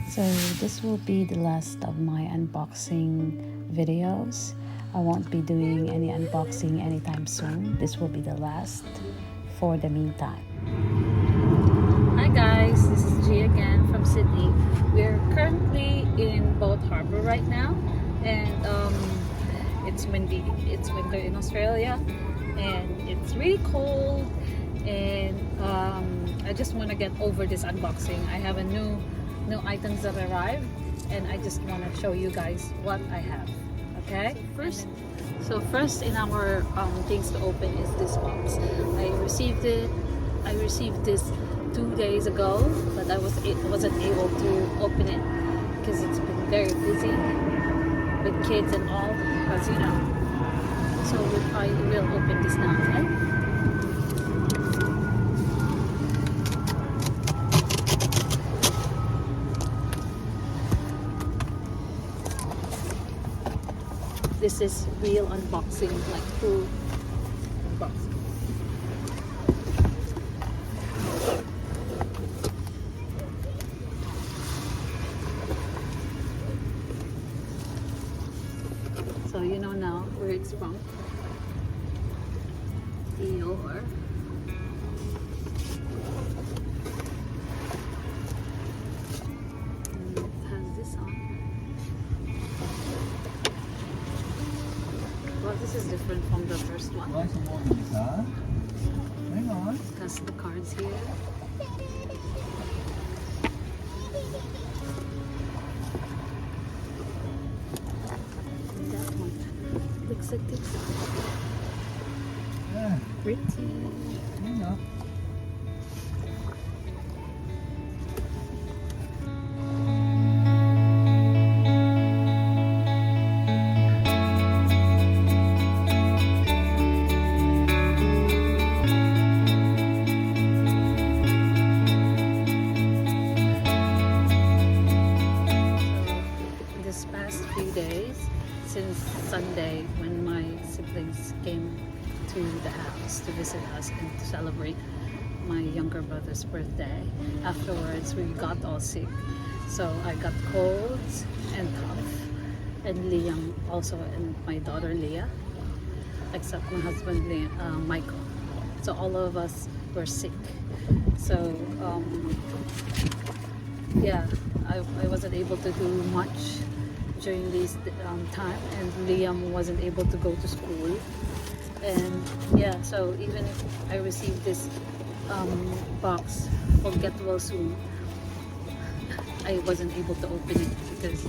So this will be the last of my unboxing videos. I won't be doing any unboxing anytime soon. This will be the last for the meantime. Hi guys, this is G again from Sydney. We're currently in Boat Harbour right now, and it's windy. It's winter in Australia and it's really cold, and I just want to get over this unboxing. I have a new items that arrived, and I just want to show you guys what I have. Okay, so first in our things to open is this box. I received this 2 days ago, but I wasn't able to open it because it's been very busy with kids and all, as you know. So I will open this now, okay? This is real unboxing, like full unboxing. So you know now where it's from. Dior. And it has this on. Well, this is different from the first one. Hang on. It has the cards here. And that one looks like this. Yeah, Pretty. hang on. This past few days, since Sunday when my siblings came to the house to visit us and to celebrate my younger brother's birthday, afterwards we got all sick. So I got colds and cough, and Liam also, and my daughter Leah, except my husband Michael. So all of us were sick. So yeah, I wasn't able to do much during this time, and Liam wasn't able to go to school. And yeah, so even if I received this box for Get Well Soon, I wasn't able to open it because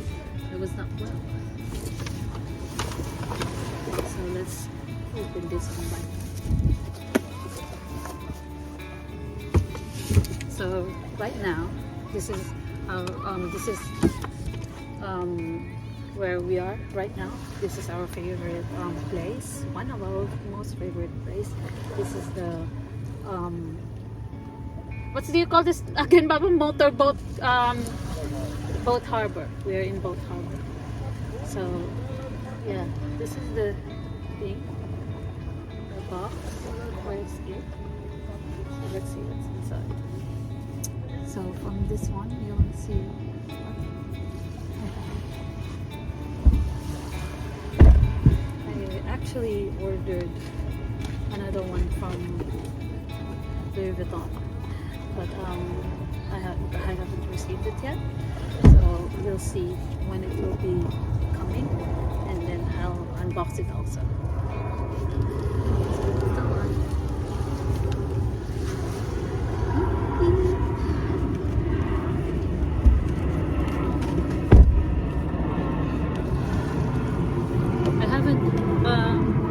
I was not well. So let's open this one by. So right now, this is our where we are right now. This is our favorite place, one of our most favorite place. This is the what do you call this again, Baba? Motorboat Boat Harbour. We are in Boat Harbour. So yeah, this is the thing, the box. Where's it? So let's see what's inside. So from this one, you'll see. I actually ordered another one from Louis Vuitton, but I haven't received it yet. So we'll see when it will be coming, and then I'll unbox it also. So, come on.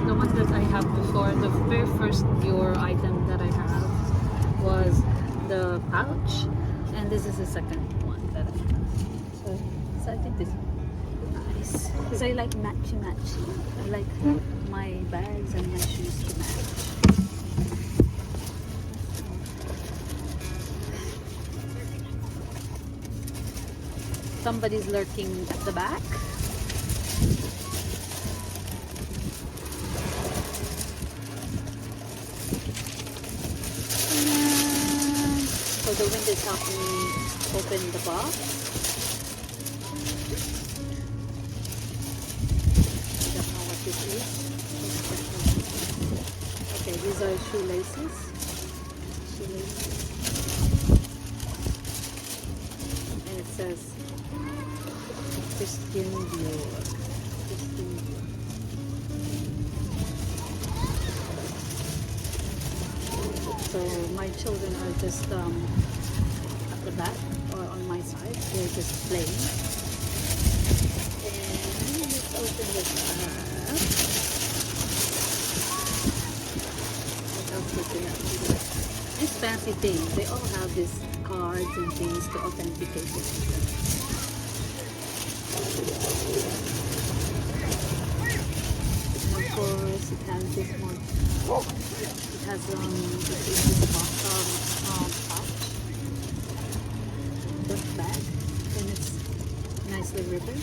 The ones that I have before, the very first Dior item that I have was the pouch, and this is the second one that I have. So I think this is nice because I like matchy. I like my bags and my shoes to match. Somebody's lurking at the back. So the wind is helping me open the box. don't know what this is. Okay, these are shoelaces. And it says Christian Dior. So my children are just at the back or on my side. They're just playing. And let's open this up. What else do they have? These fancy things, they all have these cards and things to authenticate it. And of course, it has this one. It has this pouch, this bag, and it's nicely written.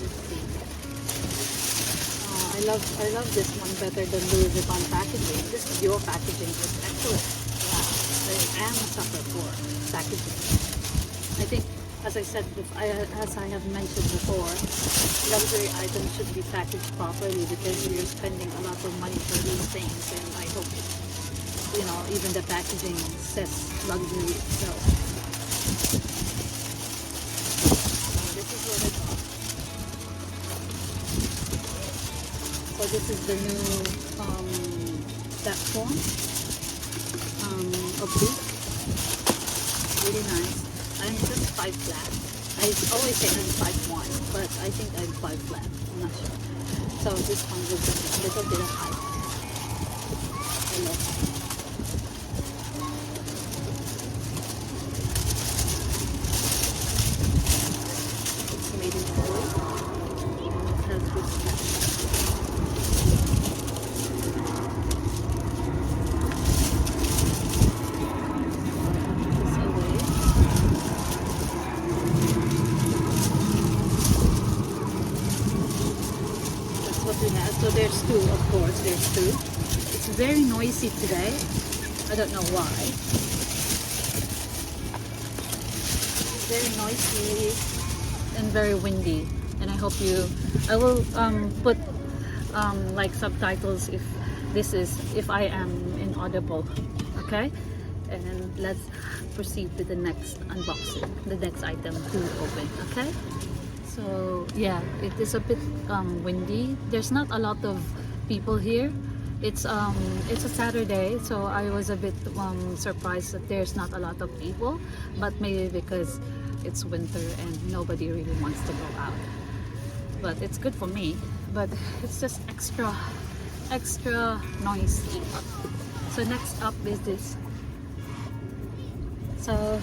Let's see. I love this one better than Louis Vuitton packaging. This Dior packaging is excellent. Yeah, I am a sucker for packaging. I think, as I said, as I have mentioned before, luxury items should be packaged properly because you're spending a lot of money for these things, and I hope it, you know, even the packaging says luxury itself. So this is what I got. So this is the new platform, Oblique. Really nice. I'm just 5 flat. I always say I'm 5'1", but I think I'm 5 flat. I'm not sure. So this one was a little bit of height. I love it. It's made in wood. It has good straps. So there's two, of course, there's two. It's very noisy today. I don't know why. It's very noisy and very windy. And I hope I will put like subtitles if I am inaudible. Okay? And let's proceed to the next unboxing, the next item to open. Okay? So yeah, it is a bit windy. There's not a lot of people here. It's a Saturday, so I was a bit surprised that there's not a lot of people, but maybe because it's winter and nobody really wants to go out. But it's good for me, but it's just extra noisy. So next up is this. So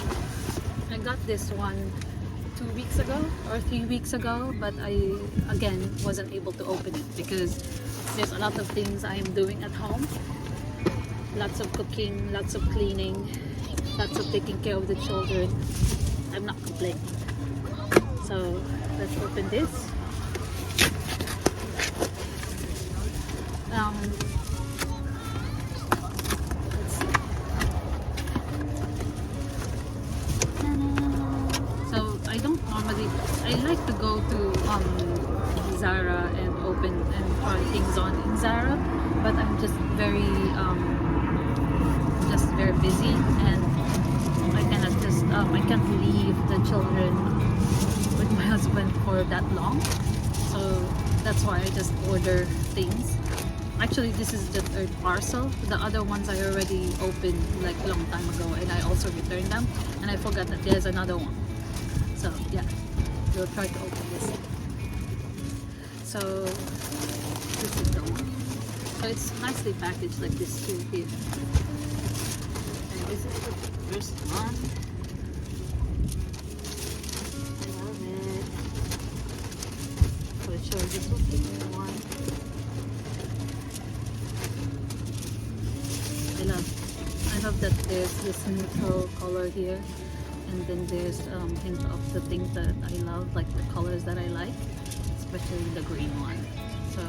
I got this one 2 weeks ago or 3 weeks ago, but I again wasn't able to open it because there's a lot of things I am doing at home. Lots of cooking, lots of cleaning, lots of taking care of the children. I'm not complaining. So let's open this. Let's see. I don't normally, I like to go to Zara and open and try things on in Zara, but I'm just very busy, and I cannot just I can't leave the children with my husband for that long, so that's why I just order things. Actually, this is the third parcel. The other ones I already opened like a long time ago, and I also returned them, and I forgot that there's another one. So yeah, we'll try to open this. So this is the one. So it's nicely packaged like this too here. And this is the first one. I love it. So it shows this was the new one. I love that there's this neutral color here. And then there's hint of the things that I love, like the colors that I like, especially the green one. So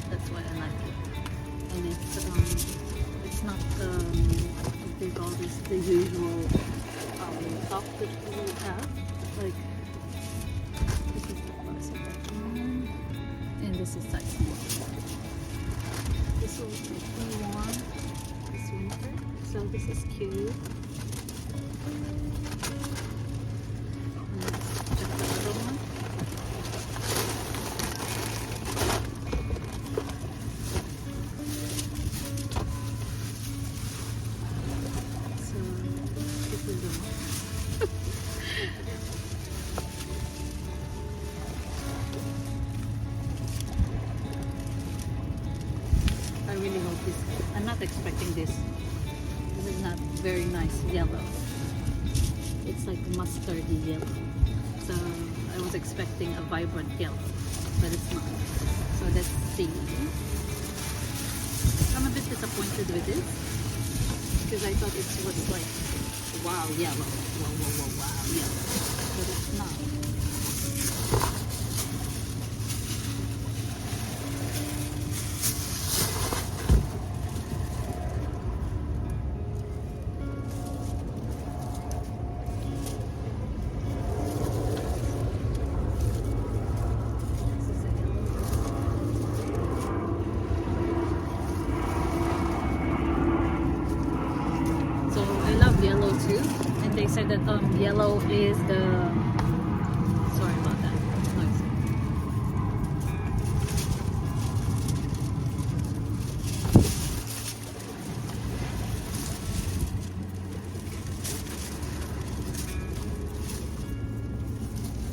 that's why I like it. And it's not what they call this, the usual top that you would have. Like So that one, and this is size 1. This will make me warm this winter. So this is cute. Let's check the other one. So this is the one. I really hope this. I'm not expecting this. This is not very nice yellow. It's like mustardy yellow. So I was expecting a vibrant yellow, but it's not. So let's see. I'm a bit disappointed with this because I thought it was like wow yellow, wow yellow, but it's not. Yellow too, and they said that yellow is the, sorry about that noise.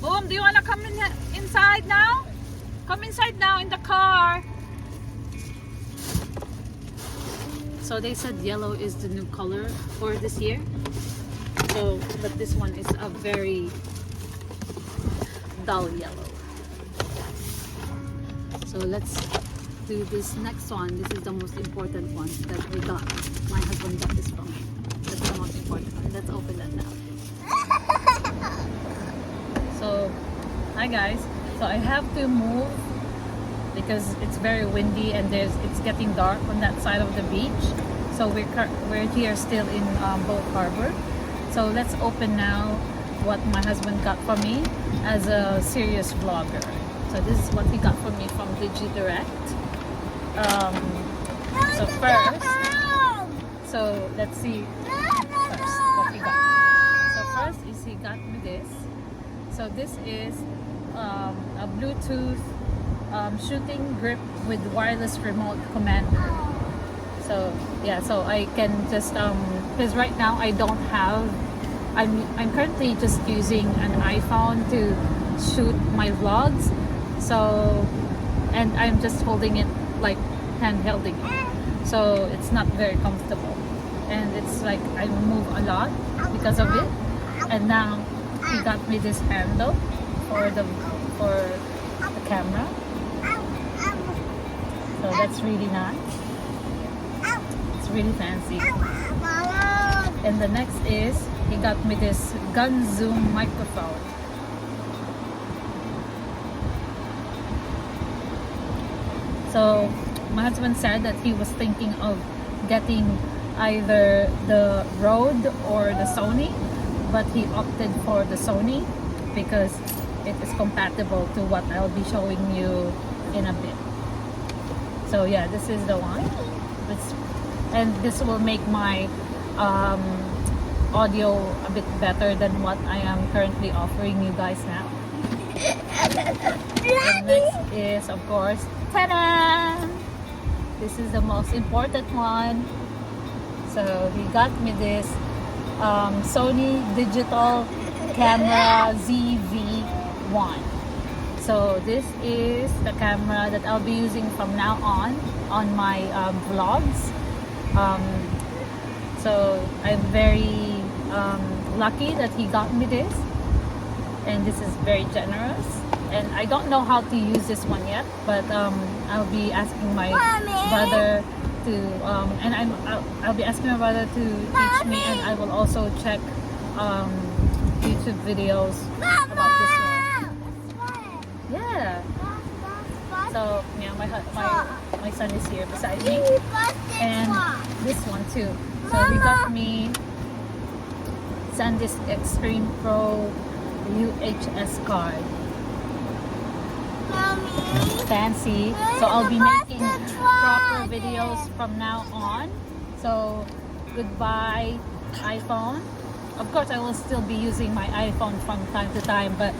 Boom, do you want to come inside now? Come inside now in the car. So they said yellow is the new color for this year. So, but this one is a very dull yellow. So let's do this next one. This is the most important one that we got. My husband got this from me. That's the most important one. Let's open that now. So, hi guys. So I have to move because it's very windy and it's getting dark on that side of the beach. So we're here still in Boat Harbor. So let's open now what my husband got for me as a serious vlogger. So this is what he got for me from DigiDirect. So first, so let's see first what he got. So first is he got me this. So this is a Bluetooth shooting grip with wireless remote commander. So yeah, so I can just because right now I don't have, I'm currently just using an iPhone to shoot my vlogs. So, and I'm just holding it like hand-holding it. So it's not very comfortable, and it's like I move a lot because of it. And now he got me this handle for the camera. So that's really nice. It's really fancy. And the next is he got me this gun zoom microphone. So my husband said that he was thinking of getting either the Rode or the Sony, but he opted for the Sony because it is compatible to what I'll be showing you in a bit. So yeah, this is the one. And this will make my audio a bit better than what I am currently offering you guys now. And next is, of course, ta-da! This is the most important one. So he got me this Sony digital camera ZV-1. So this is the camera that I'll be using from now on my vlogs. So I'm very lucky that he got me this, and this is very generous. And I don't know how to use this one yet, but I'll be asking my brother to I'll be asking my brother to teach me, and I will also check YouTube videos about this one. Yeah. So yeah, my son is here beside me, and this one too. So he got me SanDisk Extreme Pro UHS card. fancy. So I'll be making proper videos from now on. So goodbye iPhone. Of course I will still be using my iPhone from time to time, but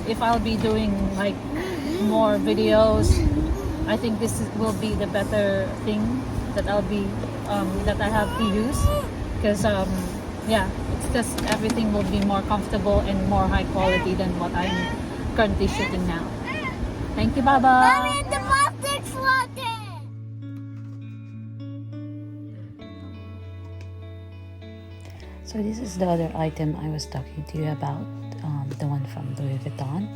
if I'll be doing like more videos, I think will be the better thing that I'll be that I have to use, because yeah, it's just everything will be more comfortable and more high quality than what I'm currently shooting now. Thank you, Baba. Mommy, the plastic's floating. So this is the other item I was talking to you about, the one from Louis Vuitton,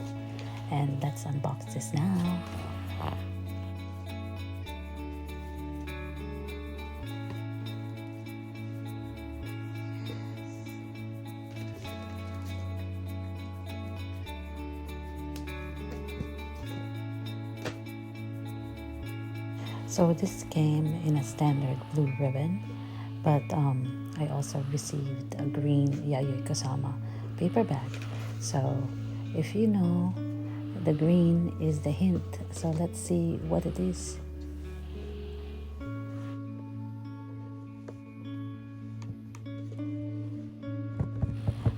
and let's unbox this now. So this came in a standard blue ribbon, but I also received a green Yayoi Kusama paper bag. So if you know, the green is the hint. So let's see what it is.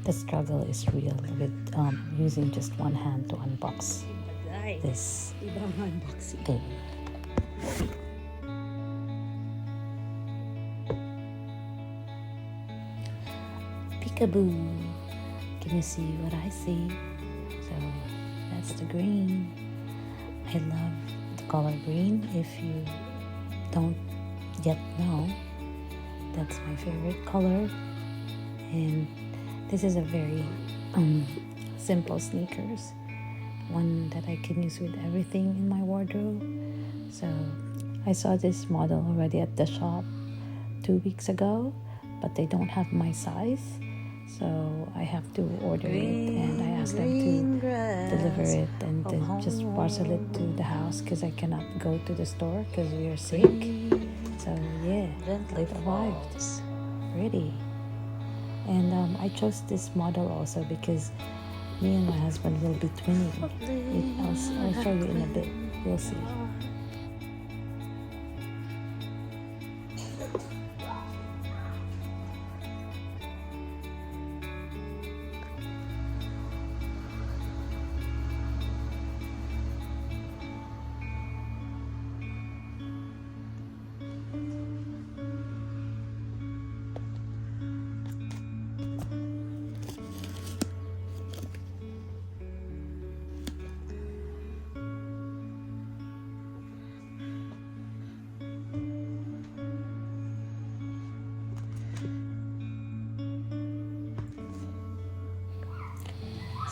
The struggle is real with using just one hand to unbox this thing. Peekaboo! Can you see what I see? So that's the green. I love the color green. If you don't yet know, that's my favorite color. And this is a very simple sneakers, one that I can use with everything in my wardrobe. So I saw this model already at the shop 2 weeks ago, but they don't have my size. So I have to order it, and I asked them to deliver it and to just parcel it to the house, because I cannot go to the store because we are sick. So yeah, it arrived ready. And I chose this model also because me and my husband will be twinning. I'll show you in a bit. You'll see.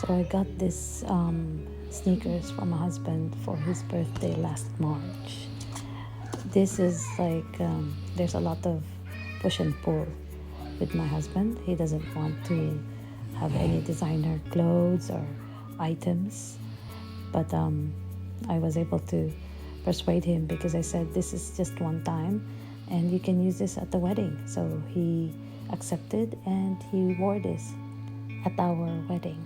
So I got this sneakers from my husband for his birthday last March. This is like, there's a lot of push and pull with my husband. He doesn't want to have any designer clothes or items. But I was able to persuade him, because I said, this is just one time and you can use this at the wedding. So he accepted, and he wore this at our wedding.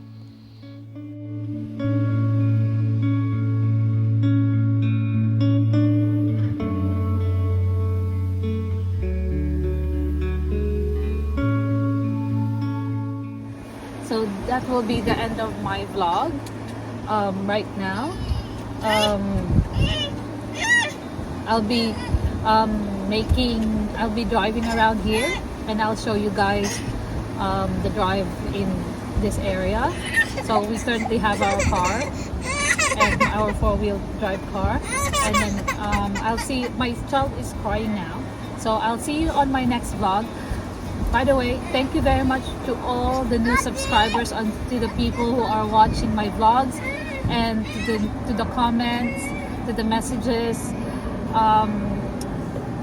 So that will be the end of my vlog right now. I'll be driving around here, and I'll show you guys the drive in this area. So we currently have our car, and our four-wheel drive car, and then I'll see, my child is crying now, so I'll see you on my next vlog. By the way, thank you very much to all the new subscribers, and to the people who are watching my vlogs, and to the comments, to the messages,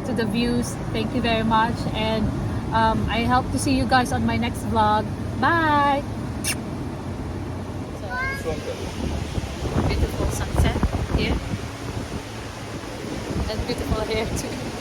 to the views. Thank you very much, and I hope to see you guys on my next vlog. Bye! So, beautiful sunset here, and beautiful hair too.